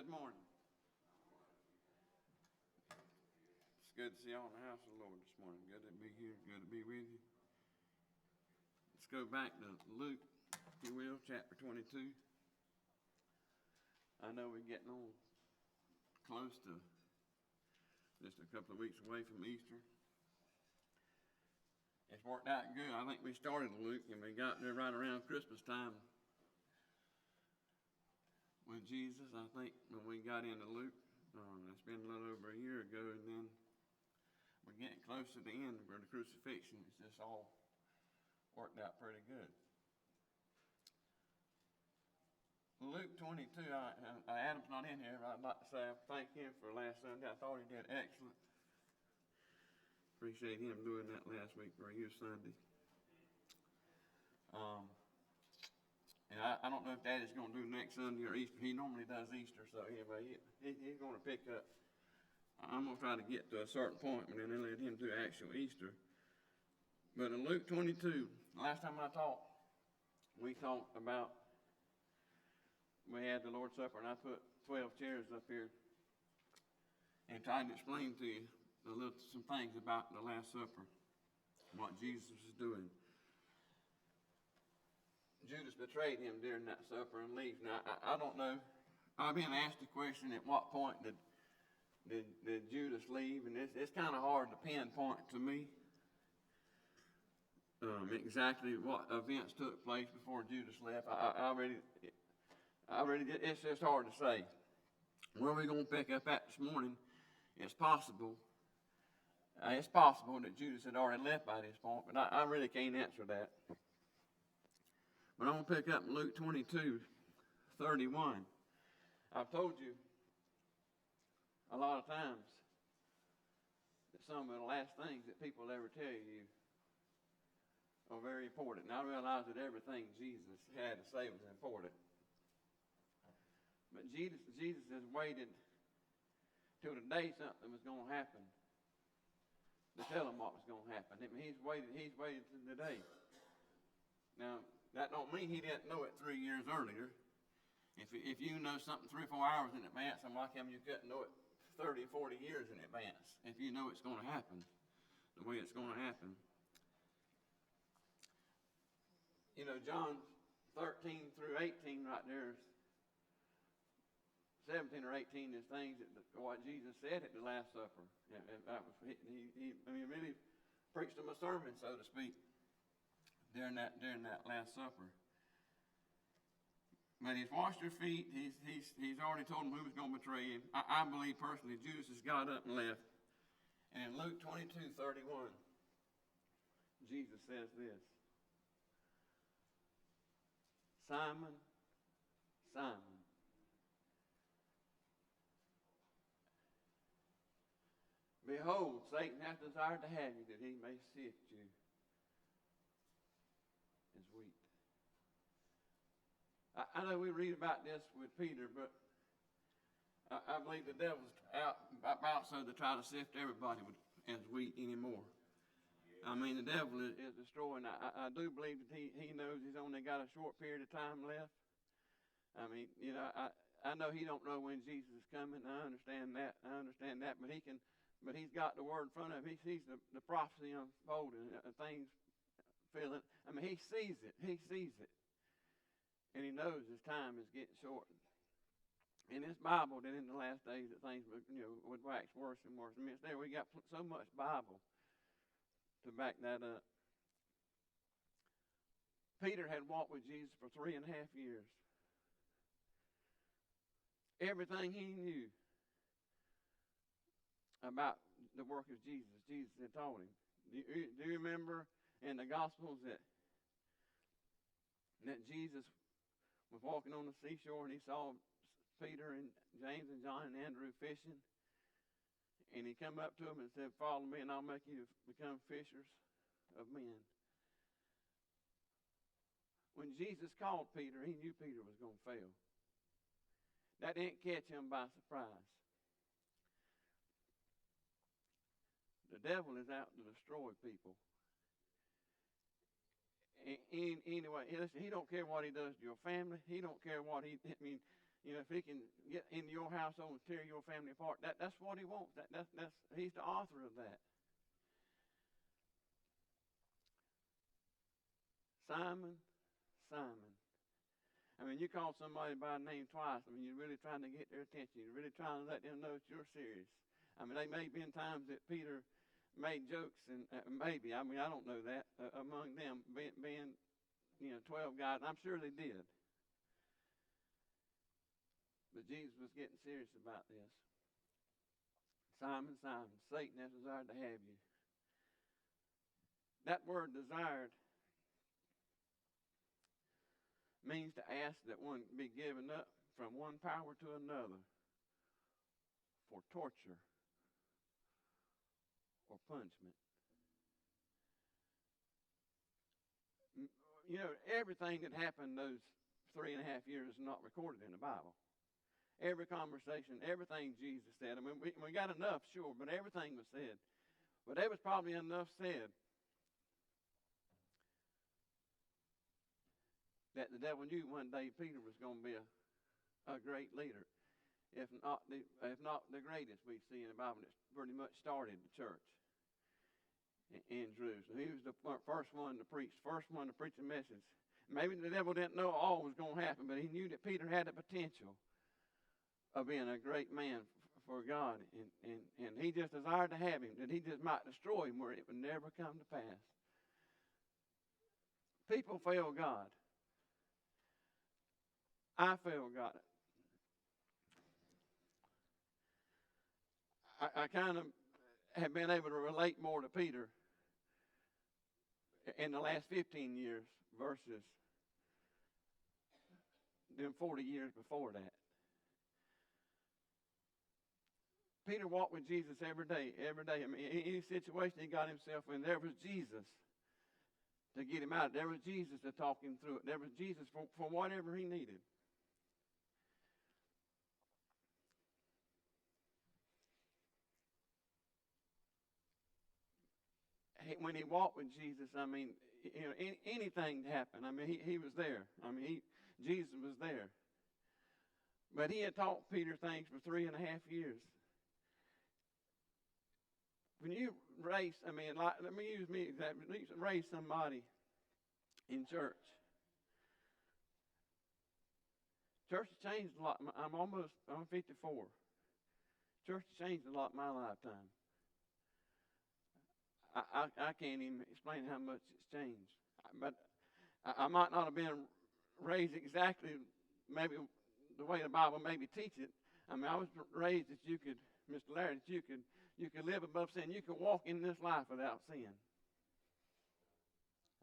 Good morning. It's good to see you all in the house of the Lord this morning. Good to be here. Good to be with you. Let's go back to Luke, if you will, chapter 22. I know we're getting on close to just a couple of weeks away from Easter. It's worked out good. I think we started Luke and we got there right around Christmas time with Jesus. I think when we got into Luke, it's been a little over a year ago, and then we're getting close to the end where the crucifixion. It's just all worked out pretty good. Luke 22, Adam's not in here. I'd like to say I thank him for last Sunday. I thought he did excellent. Appreciate him doing that last week for your Sunday. And I don't know if Daddy's going to do next Sunday or Easter. He normally does Easter, so anyway, he's going to pick up. I'm going to try to get to a certain point and then let him do actual Easter. But in Luke 22, last time I talked, we talked about, we had the Lord's Supper, and I put 12 chairs up here and tried to explain to you some things about the Last Supper, what Jesus was doing. Judas betrayed him during that supper and leaves. Now, I don't know. I've been asked the question, at what point did Judas leave? And it's kind of hard to pinpoint to me exactly what events took place before Judas left. It's just hard to say. Where we're going to pick up at this morning, it's possible. It's possible that Judas had already left by this point, but I really can't answer that. But I'm going to pick up in Luke 22:31. I've told you a lot of times that some of the last things that people ever tell you are very important. And I realize that everything Jesus had to say was important. But Jesus has waited till the day something was going to happen to tell him what was going to happen. I mean, he's waited to the day. Now, that don't mean he didn't know it 3 years earlier. If you know something 3 or 4 hours in advance, then why come you couldn't know it 30, 40 years in advance if you know it's going to happen the way it's going to happen? You know, John 13 through 18 right there, 17 or 18 is things that what Jesus said at the Last Supper. He really preached him a sermon, so to speak, during that Last Supper. But he's washed their feet. He's already told them who was going to betray him. I believe personally Judas has got up and left. And in Luke 22:31, Jesus says this: Simon, Simon, behold, Satan hath desired to have you, that he may sift you as wheat. I know we read about this with Peter, but I believe the devil's out so to try to sift everybody as wheat anymore. I mean, the devil is destroying. I do believe that he knows he's only got a short period of time left. I mean, you know, I know he don't know when Jesus is coming. I understand that. But he's got the word in front of him. He sees the prophecy unfolding, things filling. I mean, he sees it. And he knows his time is getting shortened. And it's Bible that in the last days that things would wax worse and worse. I mean, it's there. We got so much Bible to back that up. Peter had walked with Jesus for 3.5 years. Everything he knew about the work of Jesus, Jesus had taught him. Do you remember in the Gospels that Jesus was walking on the seashore and he saw Peter and James and John and Andrew fishing? And he come up to them and said, "Follow me and I'll make you become fishers of men." When Jesus called Peter, he knew Peter was going to fail. That didn't catch him by surprise. The devil is out to destroy people. Anyway, listen, he don't care what he does to your family. He don't care what You know, if he can get into your household and tear your family apart, that's what he wants. He's the author of that. Simon, Simon. I mean, you call somebody by name twice. I mean, you're really trying to get their attention. You're really trying to let them know that you're serious. I mean, there may have been times that Peter made jokes, and maybe, I mean, I don't know that, among them being 12 guys. I'm sure they did. But Jesus was getting serious about this. Simon, Simon, Satan has desired to have you. That word desired means to ask that one be given up from one power to another for torture or punishment. You know, everything that happened those 3.5 years is not recorded in the Bible. Every conversation, everything Jesus said. I mean, we got enough, sure, but everything was said. But there was probably enough said that the devil knew one day Peter was going to be a great leader, if not the greatest we see in the Bible. That's pretty much started the church in Jerusalem. He was the first one to preach a message. Maybe the devil didn't know all was going to happen, but he knew that Peter had the potential of being a great man for God, and he just desired to have him, that he just might destroy him where it would never come to pass. People fail God. I fail God. I kind of have been able to relate more to Peter in the last 15 years versus them 40 years before that. Peter walked with Jesus every day. I mean, any situation he got himself in, there was Jesus to get him out. There was Jesus to talk him through it. There was Jesus for whatever he needed. When he walked with Jesus, I mean, anything happened. I mean, he was there. I mean, Jesus was there. But he had taught Peter things for 3.5 years. When you raise, I mean, let me use me example. Raise somebody in church. Church has changed a lot. I'm 54. Church has changed a lot in my lifetime. I can't even explain how much it's changed. But I might not have been raised exactly maybe the way the Bible maybe teach it. I mean, I was raised that you could, Mr. Larry, that you could live above sin. You could walk in this life without sin.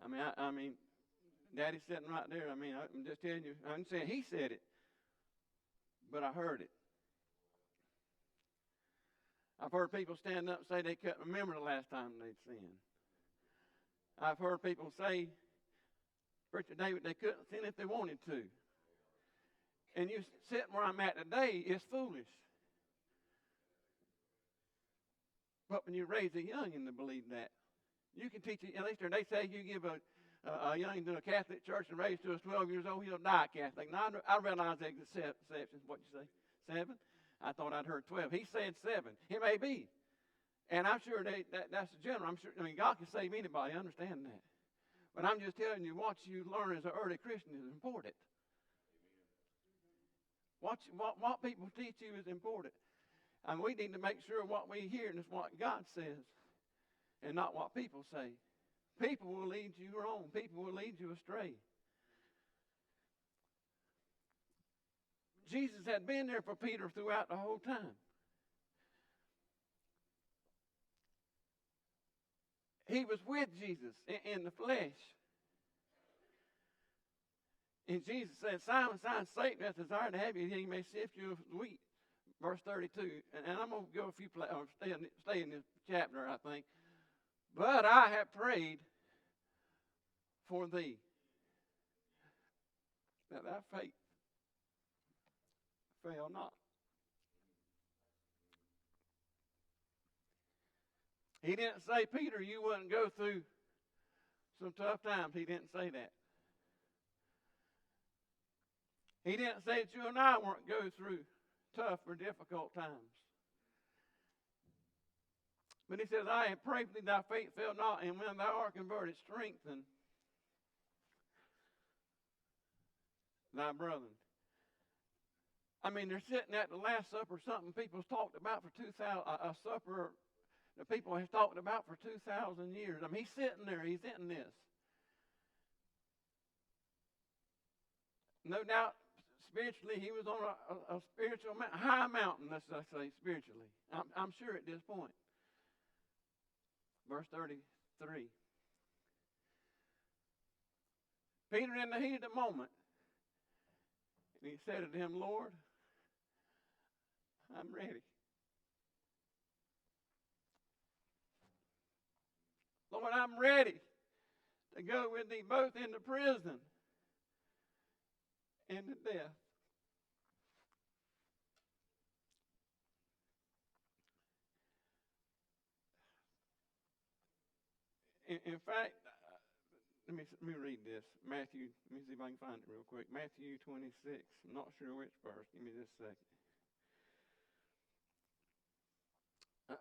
I mean, Daddy's sitting right there. I mean, I'm just telling you. I'm saying he said it, but I heard it. I've heard people stand up and say they couldn't remember the last time they'd sinned. I've heard people say, Preacher David, they couldn't sin if they wanted to. And you sitting where I'm at today is foolish. But when you raise a youngin to believe that, you can teach it. At least they say you give a youngin to a Catholic church and raise to us 12 years old, he'll die Catholic. Now, I realize there's exceptions. What you say? 7? I thought I'd heard 12. He said 7. It may be. And I'm sure that's the general. I'm sure. I mean, God can save anybody. I understand that. But I'm just telling you, what you learn as an early Christian is important. What people teach you is important. And we need to make sure what we hear is what God says and not what people say. People will lead you wrong. People will lead you astray. Jesus had been there for Peter throughout the whole time. He was with Jesus in the flesh. And Jesus said, Simon, Simon, Satan hath desired to have you, that he may sift you as wheat. Verse 32. And I'm going to go stay in this chapter, I think. But I have prayed for thee, that thy faith fail not. He didn't say, Peter, you wouldn't go through some tough times. He didn't say that. He didn't say that you and I weren't go through tough or difficult times. But he says, I have prayed for thee, thy faith fail not, and when thou art converted, strengthen thy brethren. I mean, they're sitting at the Last Supper, something people's talked about for 2,000, a supper that people have talked about for 2,000 years. I mean, he's sitting there, he's eating this. No doubt, spiritually, he was on a spiritual, high mountain, let's say, spiritually. I'm sure at this point. Verse 33. Peter, in the heat of the moment, and he said to him, Lord, I'm ready. Lord, I'm ready to go with thee both into prison and to death. In fact, let me read this. Matthew, let me see if I can find it real quick. Matthew 26. I'm not sure which verse. Give me just a second.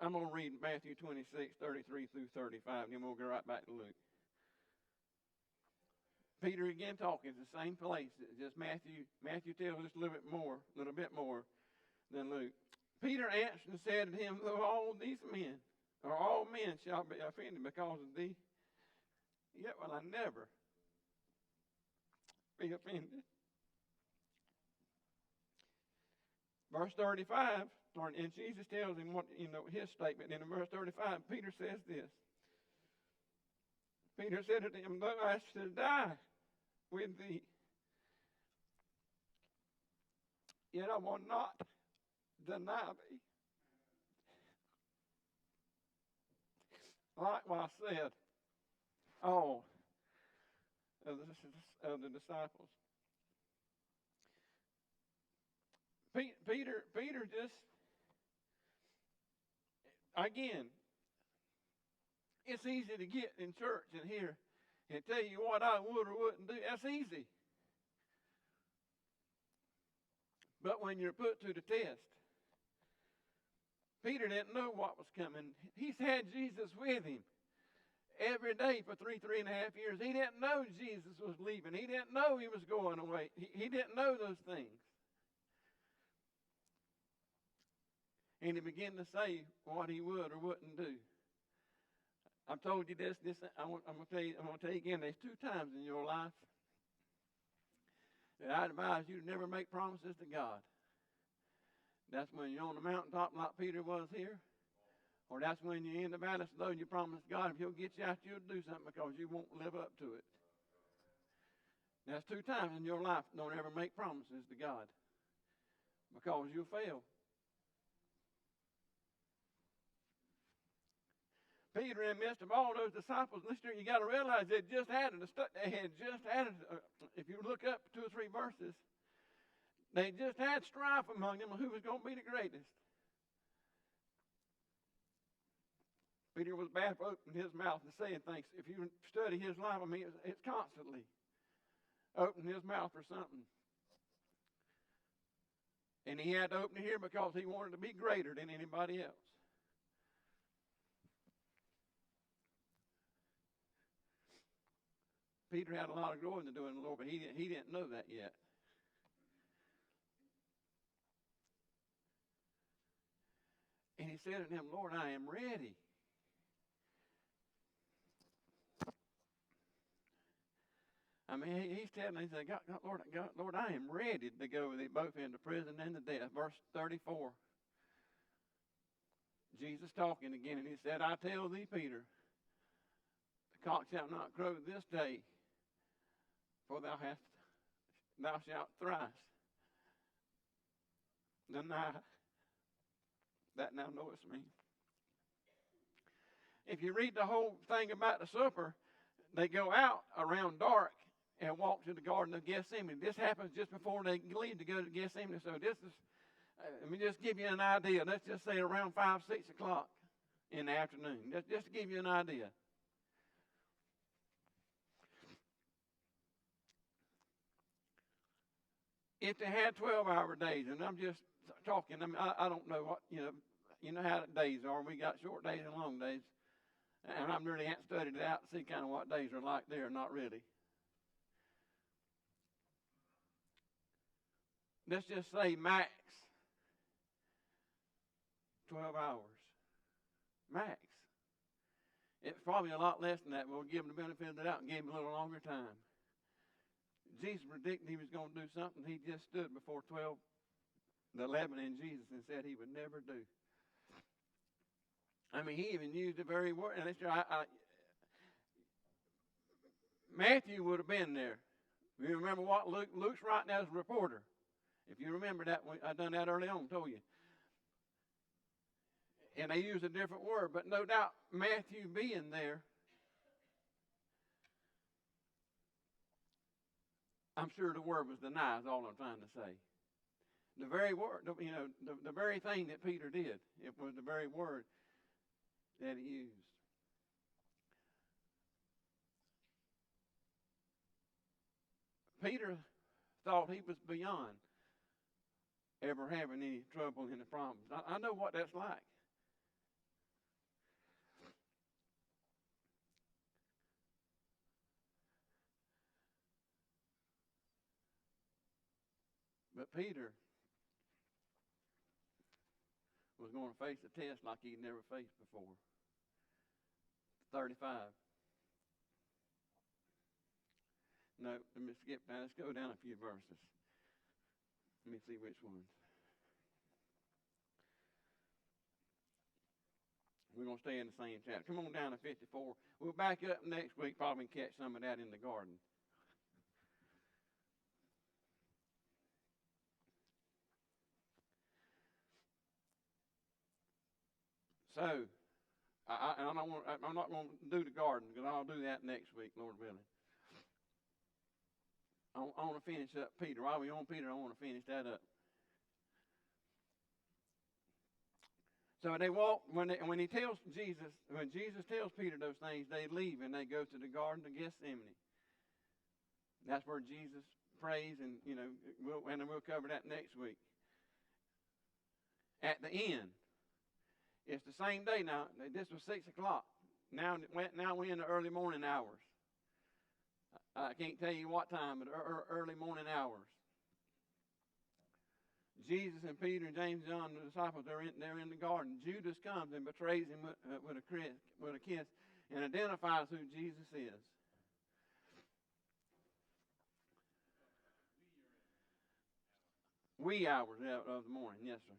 I'm going to read Matthew 26, 33 through 35, and then we'll go right back to Luke. Peter again talking, it's the same place. It's just Matthew tells us a little bit more than Luke. Peter answered and said to him, though all these men, or all men shall be offended because of thee, yet will I never be offended. Verse 35, and Jesus tells him what, his statement. And in verse 35, Peter says this. Peter said to him, though I should die with thee, yet I will not deny thee. Likewise said all of the disciples. Peter just, again, it's easy to get in church and hear and tell you what I would or wouldn't do. That's easy. But when you're put to the test, Peter didn't know what was coming. He's had Jesus with him every day for three and a half years. He didn't know Jesus was leaving. He didn't know he was going away. He didn't know those things. And he began to say what he would or wouldn't do. I've told you this. I'm going to tell you again. There's 2 times in your life that I advise you to never make promises to God. That's when you're on the mountaintop like Peter was here, or that's when you're in the valley slow and you promise God if He'll get you out, you'll do something because you won't live up to it. That's 2 times in your life. Don't ever make promises to God because you'll fail. Peter, in the midst of all those disciples, listen, you got to realize they had just added, if you look up 2 or 3 verses, they just had strife among them who was going to be the greatest. Peter was bad for opening his mouth and saying things. If you study his life, I mean, it's constantly opening his mouth for something. And he had to open it here because he wanted to be greater than anybody else. Peter had a lot of growing to do in the Lord, but he didn't know that yet. And he said to him, Lord, I am ready. I mean, he's telling him, he said, Lord, I am ready to go with thee both into prison and to death. Verse 34. Jesus talking again, and he said, I tell thee, Peter, the cock shall not crow this day, for thou shalt thrice deny that thou knowest me. If you read the whole thing about the supper, they go out around dark and walk to the Garden of Gethsemane. This happens just before they leave to go to Gethsemane. So this is, let me just give you an idea. Let's just say around 5, 6 o'clock in the afternoon. Just to give you an idea. if they had 12-hour days, and I'm just talking, I mean, I don't know what, you know how the days are. We got short days and long days. And I really haven't studied it out to see kind of what days are like there, not really. Let's just say max 12 hours. Max. It's probably a lot less than that, but we'll give him the benefit of the doubt and give him a little longer time. Jesus predicted he was going to do something he just stood before the 11 in Jesus and said he would never do. I mean, he even used the very word. And Matthew would have been there. You remember what Luke's writing as a reporter. If you remember that, I done that early on, told you. And they used a different word, but no doubt Matthew being there, I'm sure the word was deny, is all I'm trying to say. The very word, the very thing that Peter did, it was the very word that he used. Peter thought he was beyond ever having any trouble in the problems. I know what that's like. But Peter was going to face a test like he'd never faced before. 35. No, let me skip down. Let's go down a few verses. Let me see which ones. We're going to stay in the same chapter. Come on down to 54. We'll back up next week, probably catch some of that in the garden. So, I'm not going to do the garden because I'll do that next week, Lord willing. I want to finish up Peter. While we're on Peter, I want to finish that up. So they walk when Jesus tells Peter those things, they leave and they go to the Garden of Gethsemane. That's where Jesus prays, and we'll cover that next week. At the end, it's the same day now. This was 6 o'clock. Now we're in the early morning hours. I can't tell you what time, but early morning hours. Jesus and Peter and James and John, the disciples, they're in the garden. Judas comes and betrays him with a kiss and identifies who Jesus is. Wee hours of the morning, yes, sir.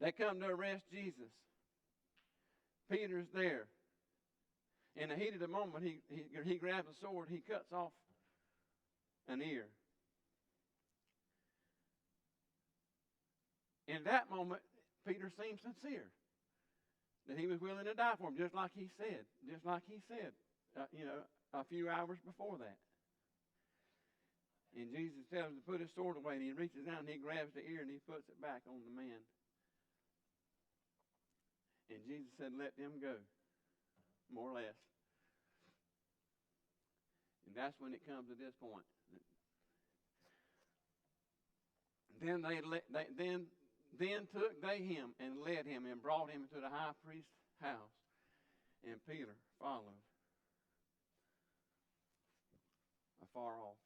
They come to arrest Jesus. Peter's there. In the heat of the moment, he grabs a sword, he cuts off an ear. In that moment, Peter seemed sincere that he was willing to die for him, just like he said a few hours before that. And Jesus tells him to put his sword away, and he reaches down and he grabs the ear and he puts it back on the man. And Jesus said, let them go, more or less. And that's when it comes to this point. Then took they him and led him and brought him into the high priest's house. And Peter followed afar off.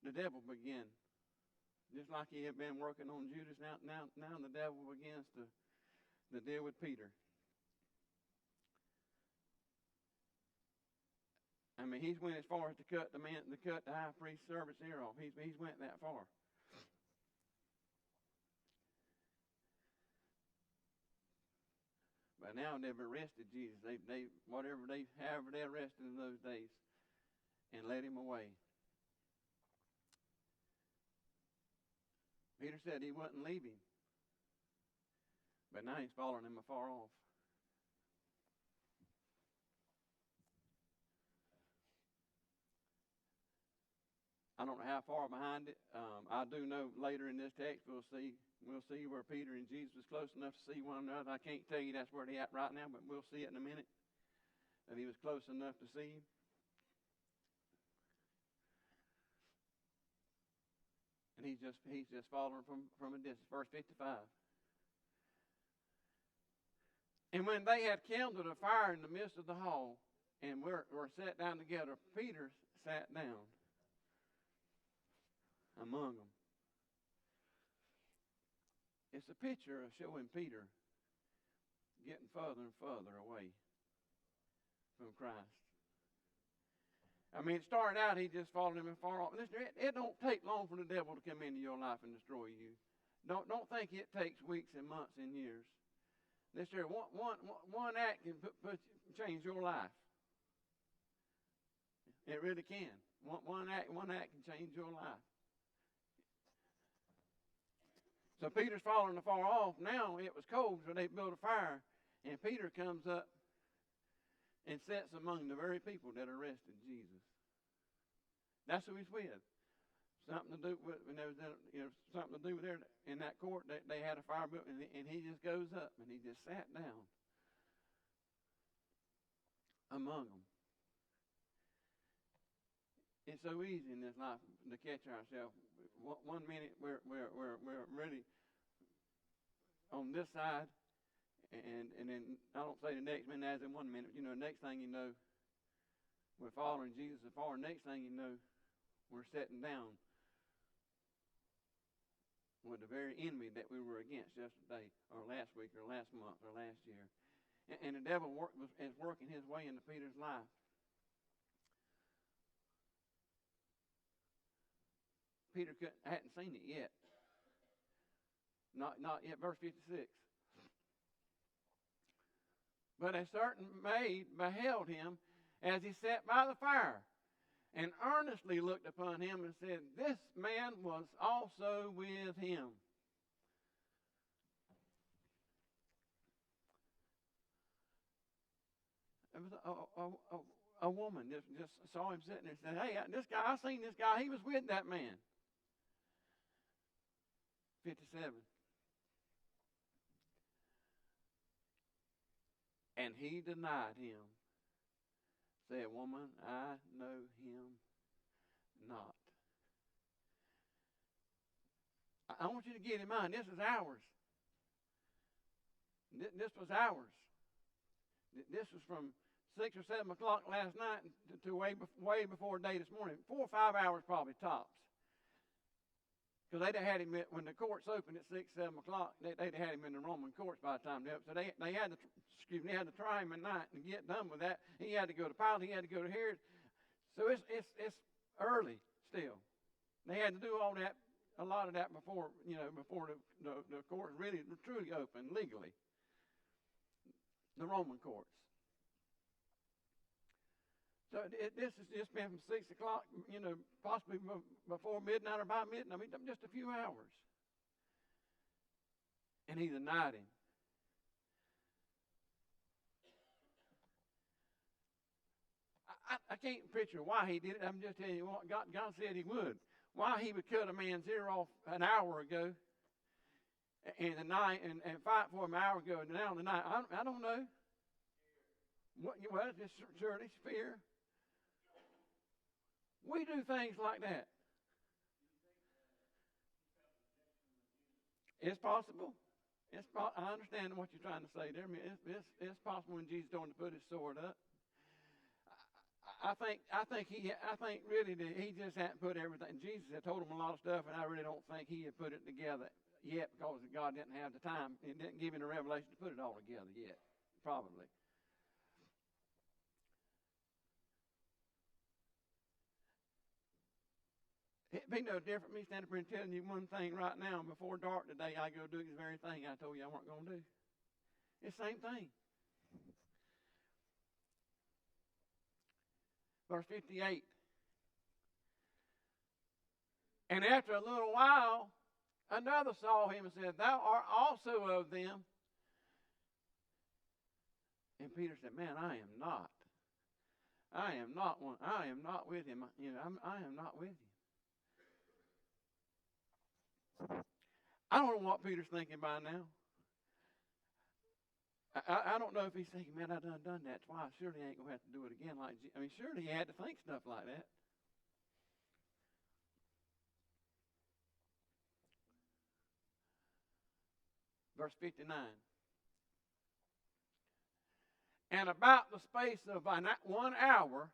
The devil began, just like he had been working on Judas. Now the devil begins to deal with Peter. I mean, he's went as far as to cut the high priest's servant's ear off. He's went that far. But now they've arrested Jesus. However they arrested in those days, and led him away. Peter said he wouldn't leave him, but now he's following him afar off. I don't know how far behind it. I do know later in this text we'll see We'll see where Peter and Jesus was close enough to see one another. I can't tell you that's where they're at right now, but we'll see it in a minute. That he was close enough to see him. And he's just following from a distance. Verse 55. And when they had kindled a fire in the midst of the hall, and were sat down together, Peter sat down among them. It's a picture of showing Peter getting further and further away from Christ. I mean, it started out, he just followed him and far off. Listen, it don't take long for the devil to come into your life and destroy you. Don't think it takes weeks and months and years. Listen, one act can change your life. It really can. One act can change your life. So Peter's following afar off. Now it was cold, so they built a fire, and Peter comes up and sits among the very people that arrested Jesus. That's who he's with. Something to do with something to do with there in that court. They had a fire built, and he just goes up and he just sat down among them. It's so easy in this life to catch ourselves. One minute we're really on this side, and then I don't say the next minute as in 1 minute. You know, next thing you know, we're following Jesus afar. Next thing you know, we're sitting down with the very enemy that we were against yesterday, or last week, or last month, or last year. And the devil is working his way into Peter's life. Peter hadn't seen it yet. Not yet. Verse 56. But a certain maid beheld him as he sat by the fire, and earnestly looked upon him and said, "This man was also with him." It was a woman just saw him sitting there and said, "Hey, this guy, I seen this guy. He was with that man." 57. And he denied him, said, "Woman, I know him not." I want you to get in mind, this is ours. This was ours. This was from 6 or 7 o'clock last night to way before day this morning. 4 or 5 hours probably tops. Because they'd have had him, when the courts opened at 6, 7 o'clock, they'd have had him in the Roman courts by the time they opened. So they had to try him at night and get done with that. He had to go to Pilate, he had to go to Herod. So it's early still. They had to do all that, a lot of that before the courts really truly opened legally. The Roman courts. So this has just been from 6 o'clock, possibly before midnight or by midnight. I mean, just a few hours. And he denied him. I can't picture why he did it. I'm just telling you what God said he would. Why he would cut a man's ear off an hour ago and fight for him an hour ago and now tonight. I don't know. Well, it's just surely fear. We do things like that. It's possible. I understand what you're trying to say there. I mean, it's possible when Jesus told him to put his sword up. I think really that he just hadn't put everything. Jesus had told him a lot of stuff, and I really don't think he had put it together yet because God didn't have the time. He didn't give him the revelation to put it all together yet, probably. It'd be no different me standing up here and telling you one thing right now, and before dark today, I go do this very thing I told you I weren't going to do. It's the same thing. Verse 58. And after a little while, another saw him and said, "Thou art also of them." And Peter said, "Man, I am not. I am not one. I am not with him. I am not with him." I don't know what Peter's thinking by now. I don't know if he's thinking, man, I done that twice. Surely I ain't going to have to do it again. Surely he had to think stuff like that. Verse 59. And about the space of 1 hour,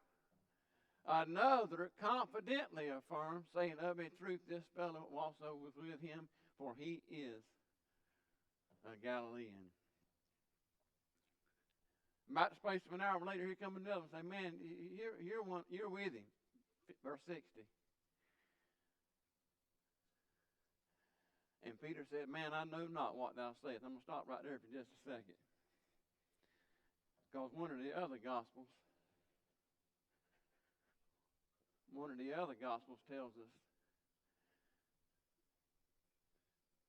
another confidently affirmed, saying, of a truth, this fellow also was with him, for he is a Galilean. About the space of an hour later, here comes another and say, man, you're with him. Verse 60. And Peter said, man, I know not what thou sayest. I'm going to stop right there for just a second. Because one of the other Gospels tells us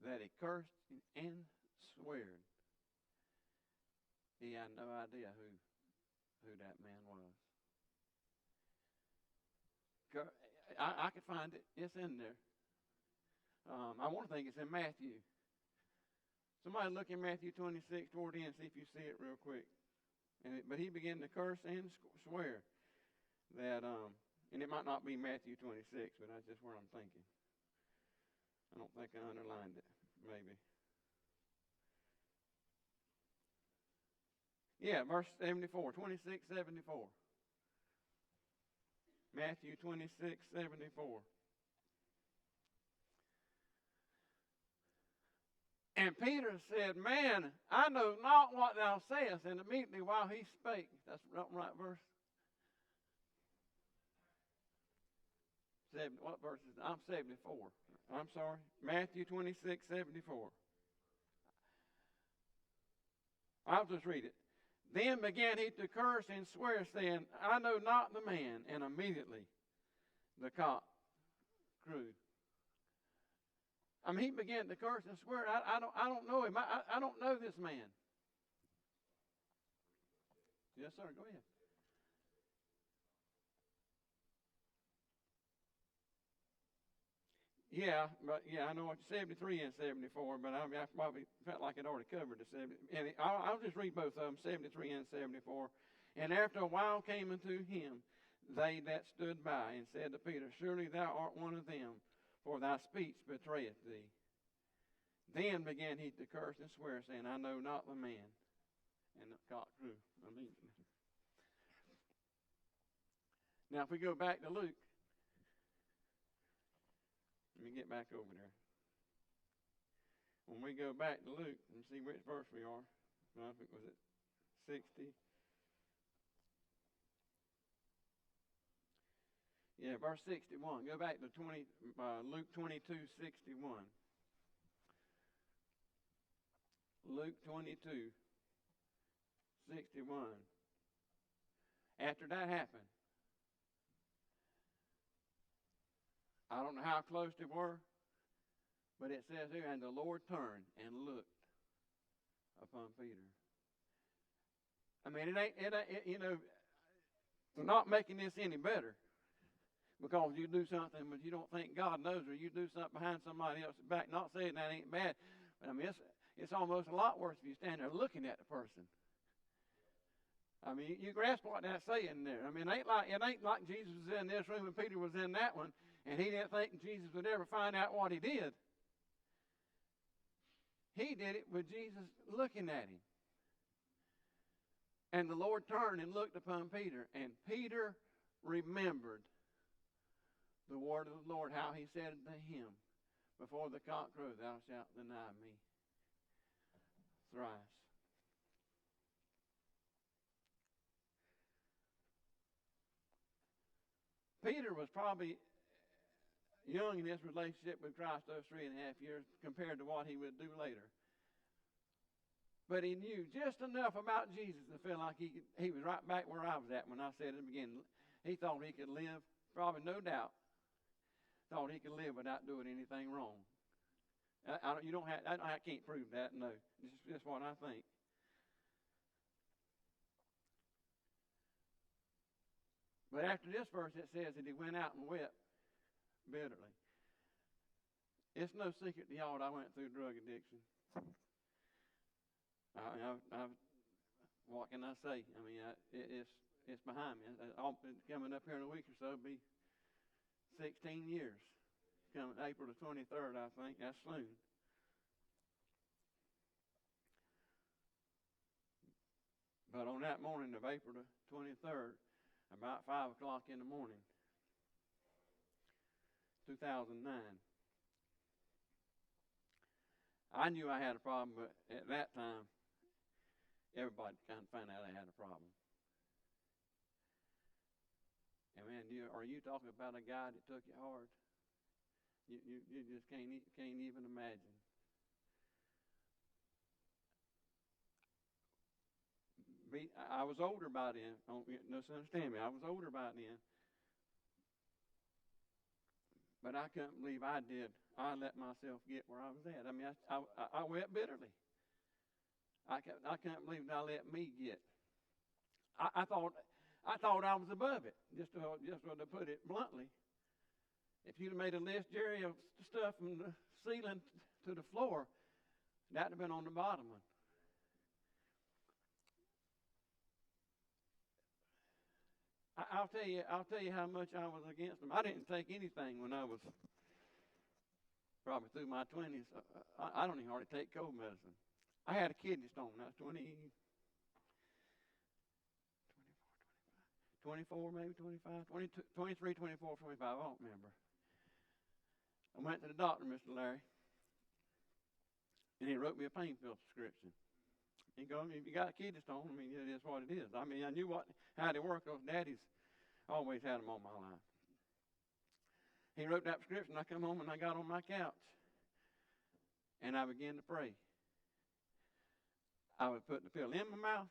that he cursed and sweared. He had no idea who that man was. I could find it. It's in there. I want to think it's in Matthew. Somebody look in Matthew 26 toward the end and see if you see it real quick. But he began to curse and swear that, and it might not be Matthew 26, but that's just where I'm thinking. I don't think I underlined it, maybe. Yeah, verse 74, 26:74. Matthew 26:74. And Peter said, man, I know not what thou sayest. And immediately while he spake, that's right verse. What verse is it? I'm 74. I'm sorry. Matthew 26:74. I'll just read it. Then began he to curse and swear, saying, I know not the man. And immediately the cock crew. He began to curse and swear. I don't know him. I don't know this man. Yes, sir. Go ahead. Yeah, I know what 73 and 74, but I probably felt like I'd already covered the 70. And I'll just read both of them, 73 and 74. And after a while came unto him they that stood by, and said to Peter, surely thou art one of them, for thy speech betrayeth thee. Then began he to curse and swear, saying, I know not the man. And the cock crew immediately. Now, if we go back to Luke, let me get back over there. When we go back to Luke and see which verse we are, I think was it 60? Yeah, verse 61. Go back to Luke 22:61. Luke 22:61. After that happened, I don't know how close they were, but it says here, and the Lord turned and looked upon Peter. They're not making this any better. Because you do something, but you don't think God knows, or you do something behind somebody else's back. Not saying that ain't bad, but it's almost a lot worse if you stand there looking at the person. You grasp what that's saying there. It ain't like Jesus was in this room and Peter was in that one, and he didn't think Jesus would ever find out what he did. He did it with Jesus looking at him. And the Lord turned and looked upon Peter, and Peter remembered the word of the Lord, how he said to him, before the cock crow, thou shalt deny me thrice. Peter was probably young in his relationship with Christ those 3.5 years compared to what he would do later. But he knew just enough about Jesus to feel like he was right back where I was at when I said in the beginning. He thought he could live, probably no doubt, thought he could live without doing anything wrong. I can't prove that, no. It's just what I think. But after this verse, it says that he went out and wept bitterly. It's no secret to y'all that I went through drug addiction. What can I say? I mean, it's behind me. Coming up here in a week or so, it'll be 16 years. Coming April the 23rd, I think. That's soon. But on that morning of April the 23rd, about 5 o'clock in the morning, 2009, I knew I had a problem, but at that time, everybody kind of found out I had a problem. And man, are you talking about a guy that took you hard? You just can't even imagine. I was older by then. Don't misunderstand me. I was older by then. But I couldn't believe I let myself get where I was at. I mean, I wept bitterly. I couldn't believe I let me get. I thought I was above it. Just to put it bluntly. If you'd have made a list, Jerry, of stuff from the ceiling to the floor, that'd have been on the bottom one. I'll tell you how much I was against them. I didn't take anything when I was probably through my 20s. I don't even hardly take cold medicine. I had a kidney stone. I was 24, maybe 25, 22, 23, 24, 25. I don't remember. I went to the doctor, Mr. Larry, and he wrote me a pain pill prescription. He goes, if you got a kidney stone, I mean, it is what it is. I mean, I knew how they work. Those daddies always had them all my life. He wrote that prescription. I come home and I got on my couch, and I began to pray. I would put the pill in my mouth,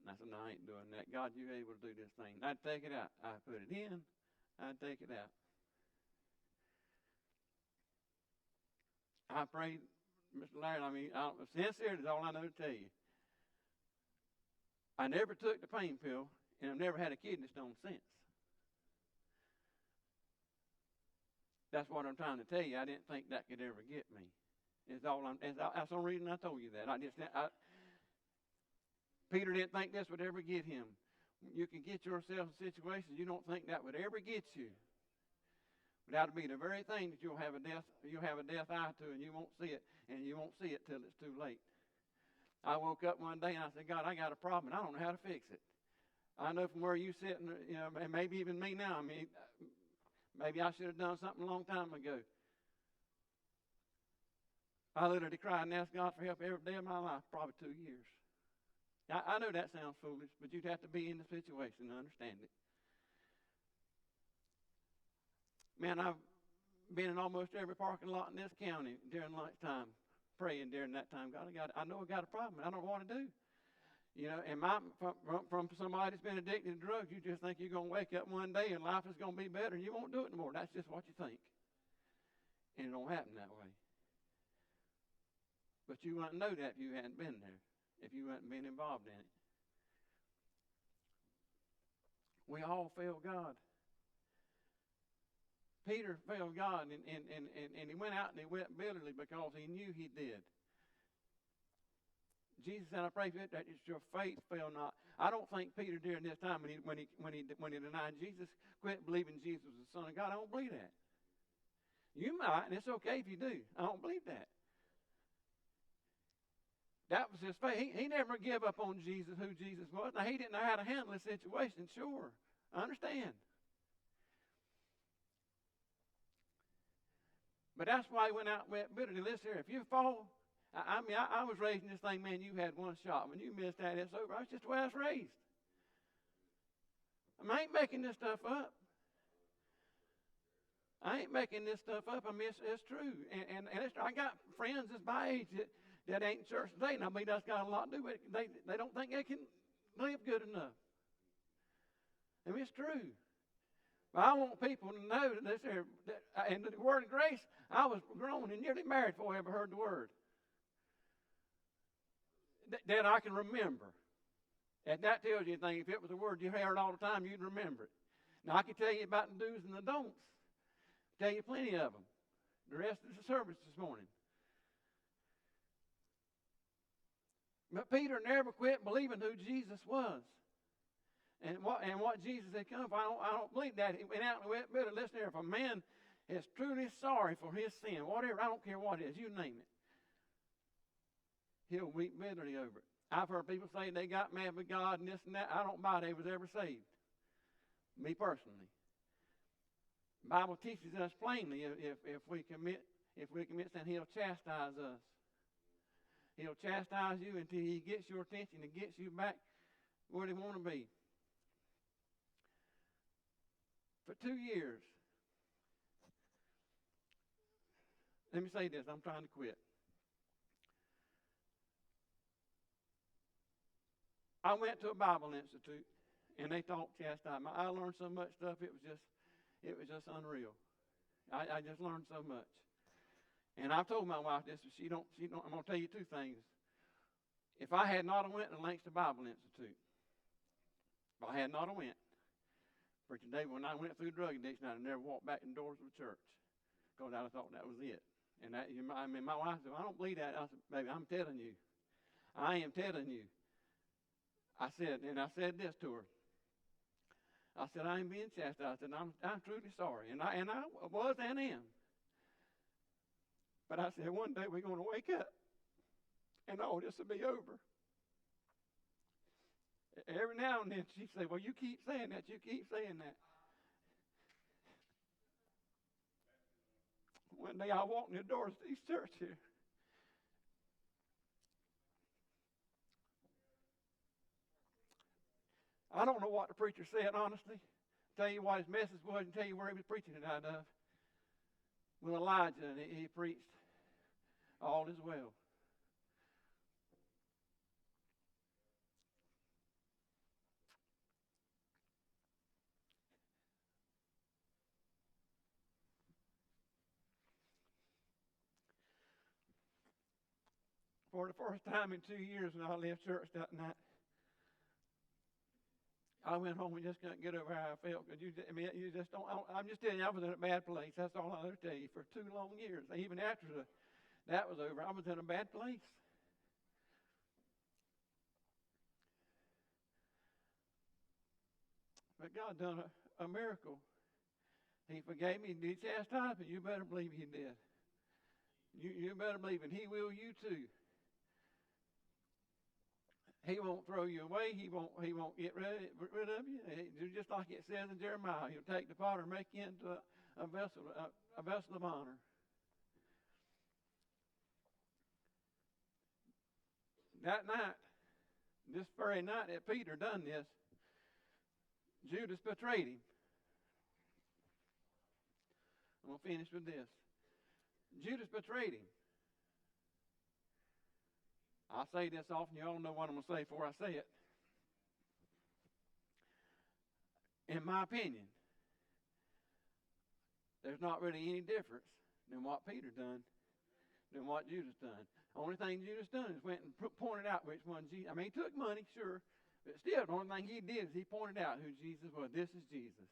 and I said, no, I ain't doing that. God, you're able to do this thing. I'd take it out. I'd put it in. I'd take it out. I prayed, Mr. Larry, I mean, sincerity is all I know to tell you. I never took the pain pill, and I've never had a kidney stone since. That's what I'm trying to tell you. I didn't think that could ever get me. That's the only reason I told you that. Peter didn't think this would ever get him. You can get yourself in situations you don't think that would ever get you. But that'll be the very thing that you'll have a death eye to, and you won't see it, and you won't see it till it's too late. I woke up one day and I said, God, I got a problem, and I don't know how to fix it. I know from where you sit, and and maybe even me now. I mean, maybe I should have done something a long time ago. I literally cried and asked God for help every day of my life, probably 2 years. I know that sounds foolish, but you'd have to be in the situation to understand it. Man, I've been in almost every parking lot in this county during lunchtime, praying during that time. God, I know I got a problem. I don't know what to do. And from somebody that's been addicted to drugs, you just think you're going to wake up one day and life is going to be better, and you won't do it anymore. That's just what you think. And it don't happen that way. But you wouldn't know that if you hadn't been there, if you hadn't been involved in it. We all fail God. Peter failed God, and he went out and he wept bitterly because he knew he did. Jesus said, I pray that your faith fail not. I don't think Peter during this time when he denied Jesus, quit believing Jesus was the Son of God. I don't believe that. You might, and it's okay if you do. I don't believe that. That was his faith. He never gave up on Jesus, who Jesus was. Now, he didn't know how to handle the situation, sure. I understand. But that's why he went out and wept bitterly. Listen here, if you fall, I was raising this thing, man, you had one shot. When you missed that, it's over. That's just the way I was raised. I ain't making this stuff up. I ain't making this stuff up. I mean, it's true. And I got friends that's my age that ain't in church today. Now, I mean, that's got a lot to do with it. They don't think they can live good enough. I mean, it's true. But I want people to know that this here, and the word of grace, I was grown and nearly married before I ever heard the word. That I can remember. And that tells you anything. If it was a word you heard all the time, you'd remember it. Now, I can tell you about the do's and the don'ts. Tell you plenty of them. the rest of the service this morning. But Peter never quit believing who Jesus was. And what Jesus had come for. I don't believe that. He went out and went better. Listen here, if a man is truly sorry for his sin, whatever, I don't care what it is, you name it, he'll weep bitterly over it. I've heard people say they got mad with God and this and that. I don't buy they was ever saved. Me personally. The Bible teaches us plainly if we commit sin, he'll chastise us. He'll chastise you until he gets your attention and gets you back where they want to be. For 2 years, let me say this, I'm trying to quit. I went to a Bible institute, and they taught chastisement. I learned so much stuff, it was just unreal. I just learned so much. And I've told my wife this, she don't, I'm going to tell you two things. If I had not went to Langston Bible Institute, if I had not went, for today, when I went through drug addiction, I'd never walked back in the doors of the church because I thought that was it. And my wife said, I don't believe that. I said, baby, I'm telling you. I am telling you. I said this to her. I said, I ain't being chastised. I said, I'm truly sorry. And I was and am. But I said, one day we're going to wake up and all this will be over. Every now and then she'd say, well, you keep saying that, you keep saying that. One day I walked in the doors of this church here. I don't know what the preacher said, honestly. Tell you what his message was and tell you where he was preaching it out of. With Elijah, and he preached, all is well. For the first time in 2 years when I left church that night, I went home and just couldn't get over how I felt. Because you just don't. I'm just telling you, I was in a bad place. That's all I'll ever tell you. For 2 long years, even after that was over, I was in a bad place. But God done a miracle. He forgave me. He chastised me. You better believe He did. You better believe it. He will you too. He won't throw you away. He won't get rid of you. Just like it says in Jeremiah, He'll take the potter and make you into a vessel of honor. That night, this very night that Peter done this, Judas betrayed him. I'm going to finish with this. Judas betrayed him. I say this often. You all know what I'm going to say before I say it. In my opinion, there's not really any difference than what Peter done than what Judas done. The only thing Judas done is went and pointed out which one Jesus. I mean, he took money, sure, but still, the only thing he did is he pointed out who Jesus was. This is Jesus.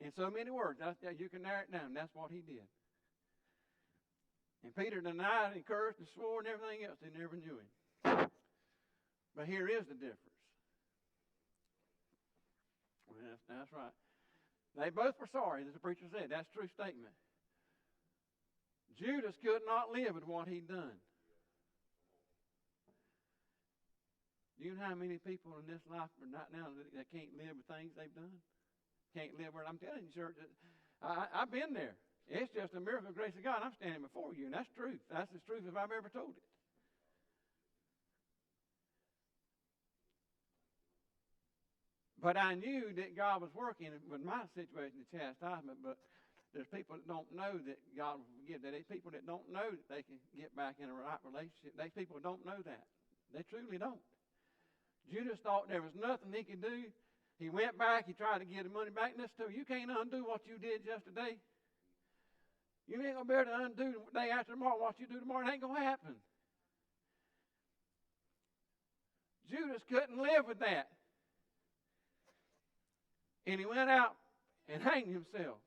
In so many words, you can narrow it down. That's what he did. And Peter denied and cursed and swore and everything else. They never knew him. But here is the difference. Well, that's right. They both were sorry, as the preacher said. That's a true statement. Judas could not live with what he'd done. Do you know how many people in this life right now that can't live with things they've done? Can't live where I'm telling you, church. I've been there. It's just a miracle of the grace of God. I'm standing before you, and that's truth. That's the truth if I've ever told it. But I knew that God was working with my situation, the chastisement, but there's people that don't know that God will forgive. There's people that don't know that they can get back in a right relationship. There's people that don't know that. They truly don't. Judas thought there was nothing he could do. He went back. He tried to get the money back. Listen to you can't undo what you did yesterday. You ain't going to be able to undo the day after tomorrow what you do tomorrow. It ain't going to happen. Judas couldn't live with that. And he went out and hanged himself.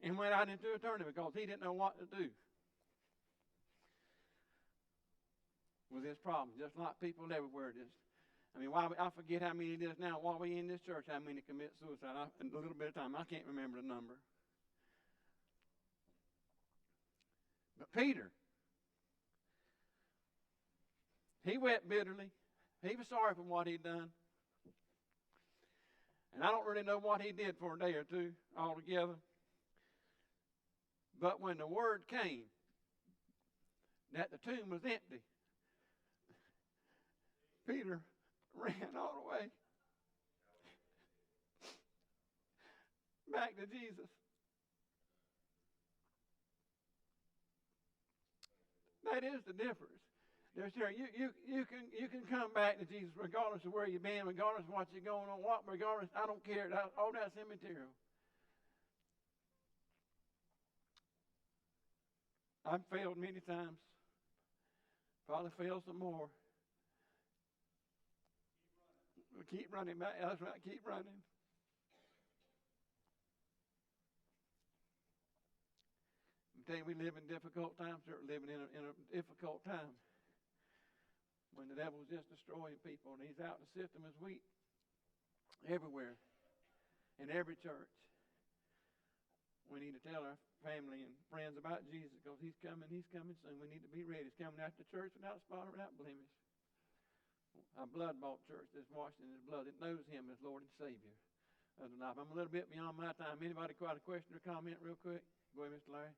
and went out into eternity because he didn't know what to do with this problem, just like people everywhere. I mean, I forget how many it is now. While we in this church, how many commit suicide? In a little bit of time, I can't remember the number. But Peter, he wept bitterly. He was sorry for what he'd done. And I don't really know what he did for a day or two altogether. But when the word came that the tomb was empty, Peter ran all the way back to Jesus. That is the difference. You can come back to Jesus regardless of where you've been, regardless of what you're going on, regardless. I don't care. All that's immaterial. I've failed many times. Probably fail some more. Keep running back. That's right. Keep running. I tell you, we live in difficult times. We're living in a difficult time when the devil's just destroying people and he's out to sift them as wheat everywhere, in every church. We need to tell our family and friends about Jesus because he's coming soon. We need to be ready. He's coming after the church without spot or without blemish. A blood-bought church that's washed in his blood. It knows him as Lord and Savior of the life. I'm a little bit beyond my time. Anybody got a question or comment real quick? Go ahead, Mr. Larry.